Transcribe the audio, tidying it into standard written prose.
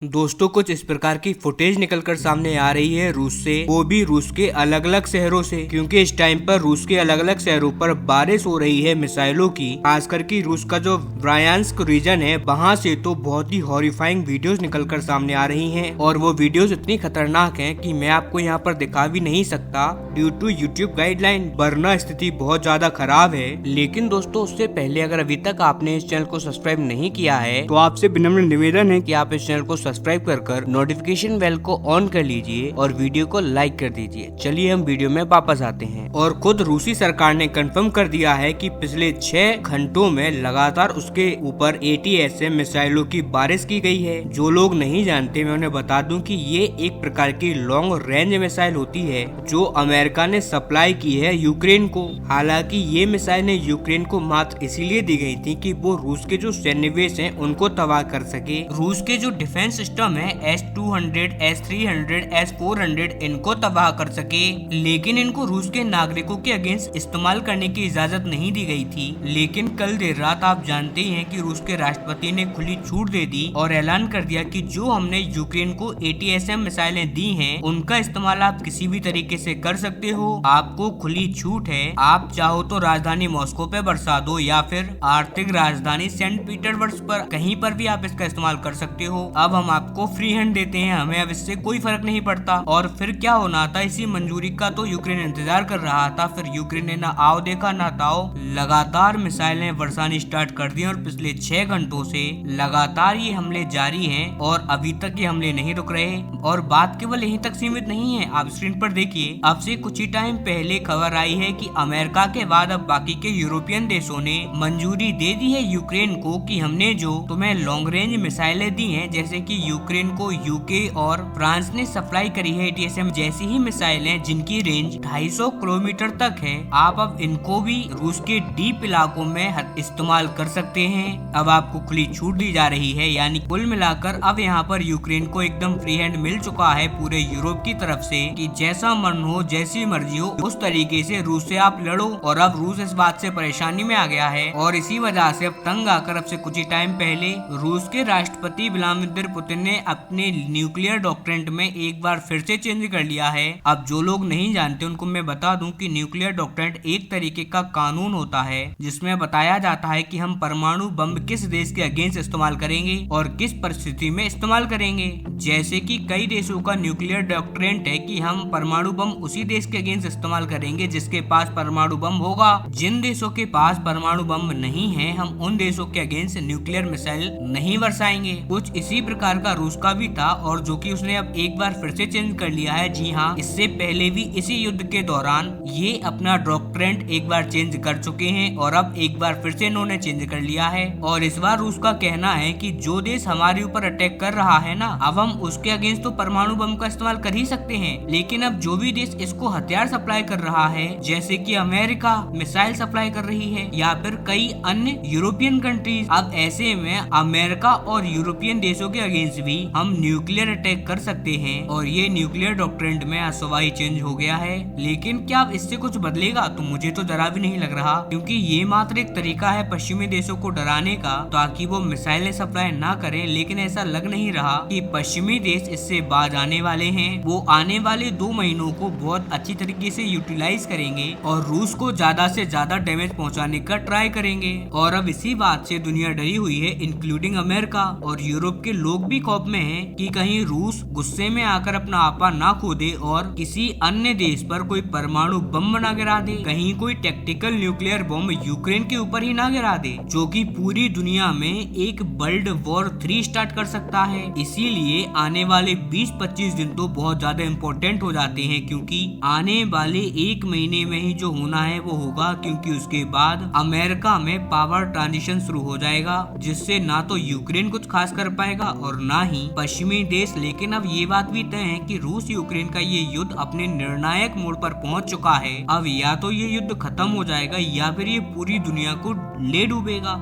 दोस्तों कुछ इस प्रकार की फुटेज निकलकर सामने आ रही है रूस से, वो भी रूस के अलग अलग शहरों से, क्योंकि इस टाइम पर रूस के अलग अलग शहरों पर बारिश हो रही है मिसाइलों की। खासकर की रूस का जो ब्रायांस्क रीजन है वहाँ से तो बहुत ही हॉरिफाइंग वीडियोस निकलकर सामने आ रही हैं और वो वीडियोस इतनी खतरनाक हैं कि मैं आपको यहाँ पर दिखा भी नहीं सकता ड्यू टू यूट्यूब गाइडलाइन, वरना स्थिति बहुत ज्यादा खराब है। लेकिन दोस्तों उससे पहले अगर अभी तक आपने इस चैनल को सब्सक्राइब नहीं किया है तो आपसे विनम्र निवेदन है कि आप इस चैनल को सब्सक्राइब कर नोटिफिकेशन बेल को ऑन कर लीजिए और वीडियो को लाइक कर दीजिए। चलिए हम वीडियो में वापस आते हैं। और खुद रूसी सरकार ने कंफर्म कर दिया है कि पिछले 6 घंटों में लगातार उसके ऊपर ATACMS मिसाइलों की बारिश की गई है। जो लोग नहीं जानते मैं उन्हें बता दूं कि ये एक प्रकार की लॉन्ग रेंज मिसाइल होती है जो अमेरिका ने सप्लाई की है यूक्रेन को। हालांकि ये मिसाइलें यूक्रेन को मात्र इसीलिए दी गई थी कि वो रूस के जो सैन्यवेश हैं उनको तबाह कर सके। रूस के जो डिफेंस सिस्टम है S-200, S-300, S-400 इनको तबाह कर सके, लेकिन इनको रूस के नागरिकों के अगेंस्ट इस्तेमाल करने की इजाजत नहीं दी गई थी। लेकिन कल देर रात आप जानते हैं कि रूस के राष्ट्रपति ने खुली छूट दे दी और ऐलान कर दिया कि जो हमने यूक्रेन को ATACMS मिसाइलें दी हैं उनका इस्तेमाल आप किसी भी तरीके से कर सकते हो। आपको खुली छूट है, आप चाहो तो राजधानी मॉस्को पे बरसा दो या फिर आर्थिक राजधानी सेंट पीटर्सबर्ग पर, कहीं पर भी आप इसका इस्तेमाल कर सकते हो। अब हम आपको फ्री हैंड देते हैं, हमें अब इससे कोई फर्क नहीं पड़ता। और फिर क्या होना था, इसी मंजूरी का तो यूक्रेन इंतजार कर रहा था। फिर यूक्रेन ने ना आओ देखा ना ताओ, लगातार मिसाइलें बरसानी स्टार्ट कर दी और पिछले 6 घंटों से लगातार ये हमले जारी हैं और अभी तक ये हमले नहीं रुक रहे। और बात केवल यहीं तक सीमित नहीं है, आप स्क्रीन पर देखिए। अब से कुछ ही टाइम पहले खबर आई है कि अमेरिका के बाद अब बाकी के यूरोपियन देशों ने मंजूरी दे दी है यूक्रेन को कि हमने जो तुम्हें लॉन्ग रेंज मिसाइलें दी हैं, जैसे कि यूक्रेन को यूके और फ्रांस ने सप्लाई करी है ATACMS जैसी ही मिसाइलें जिनकी रेंज 250 किलोमीटर तक है, आप अब इनको भी रूस के डीप इलाकों में इस्तेमाल कर सकते हैं। अब आपको खुली छूट दी जा रही है, यानी कुल मिलाकर अब यहाँ पर यूक्रेन को एकदम फ्री हैंड मिल चुका है पूरे यूरोप की तरफ से कि जैसा मन हो जैसी मर्जी हो उस तरीके से रूस से आप लड़ो। और अब रूस इस बात से परेशानी में आ गया है और इसी वजह से अब तंग आकर अब से कुछ ही टाइम पहले रूस के राष्ट्रपति व्लादिमीर पुतिन ने अपने न्यूक्लियर डॉक्ट्रिन में एक बार फिर से चेंज कर लिया है। अब जो लोग नहीं जानते उनको मैं बता दूं कि न्यूक्लियर डॉक्ट्रिन एक तरीके का कानून होता है जिसमें बताया जाता है कि हम परमाणु बम किस देश के अगेंस्ट इस्तेमाल करेंगे और किस परिस्थिति में इस्तेमाल करेंगे। जैसे कि कई देशों का न्यूक्लियर डॉक्ट्रिन है कि हम परमाणु बम उसी देश के अगेंस्ट इस्तेमाल करेंगे जिसके पास परमाणु बम होगा। जिन देशों के पास परमाणु बम नहीं है हम उन देशों के अगेंस्ट न्यूक्लियर मिसाइल नहीं बरसाएंगे। कुछ इसी प्रकार का रूस का भी था और जो कि उसने अब एक बार फिर से चेंज कर लिया है। जी हाँ, इससे पहले भी इसी युद्ध के दौरान ये अपना डॉक्ट्रिन एक बार चेंज कर चुके हैं और अब एक बार फिर से इन्होंने चेंज कर लिया है। और इस बार रूस का कहना है कि जो देश हमारे ऊपर अटैक कर रहा है ना, अब हम उसके अगेंस्ट तो परमाणु बम का इस्तेमाल कर ही सकते हैं, लेकिन अब जो भी देश इसको हथियार सप्लाई कर रहा है, जैसे कि अमेरिका मिसाइल सप्लाई कर रही है या फिर कई अन्य यूरोपियन कंट्रीज, अब ऐसे में अमेरिका और यूरोपियन देशों के अगेंस्ट भी हम न्यूक्लियर अटैक कर सकते हैं। और ये न्यूक्लियर डॉक्ट्रिन में असवाई चेंज हो गया है। लेकिन क्या अब इससे कुछ बदलेगा? तो मुझे तो जरा भी नहीं लग रहा, क्योंकि ये मात्र एक तरीका है पश्चिमी देशों को डराने का ताकि वो मिसाइलें सप्लाई ना करें। लेकिन ऐसा लग नहीं रहा कि पश्चिमी देश इससे बाज आने वाले हैं। वो आने वाले 2 महीनों को बहुत अच्छी तरीके से यूटिलाइज करेंगे और रूस को ज्यादा से ज्यादा डैमेज पहुंचाने का ट्राई करेंगे। और अब इसी बात से दुनिया डरी हुई है, इंक्लूडिंग अमेरिका, और यूरोप के लोग भी खौफ में हैं कि कहीं रूस गुस्से में आकर अपना आपा ना खो दे और किसी अन्य देश पर कोई परमाणु बम ना गिरा दे, कहीं कोई टैक्टिकल न्यूक्लियर बम यूक्रेन के ऊपर ही ना गिरा दे, जो कि पूरी दुनिया में एक वर्ल्ड वॉर 3 स्टार्ट कर सकता है। इसीलिए आने वाले 20-25 दिन तो बहुत ज्यादा इम्पोर्टेंट हो जाते हैं, क्योंकि आने वाले 1 महीने में ही जो होना है वो होगा, क्योंकि उसके बाद अमेरिका में पावर ट्रांजिशन शुरू हो जाएगा, जिससे ना तो यूक्रेन कुछ खास कर पाएगा और ना ही पश्चिमी देश। लेकिन अब ये बात भी तय है कि रूस यूक्रेन का ये युद्ध अपने निर्णायक मोड़ पर पहुंच चुका है। अब या तो ये युद्ध खत्म हो जाएगा या फिर ये पूरी दुनिया को ले डूबेगा।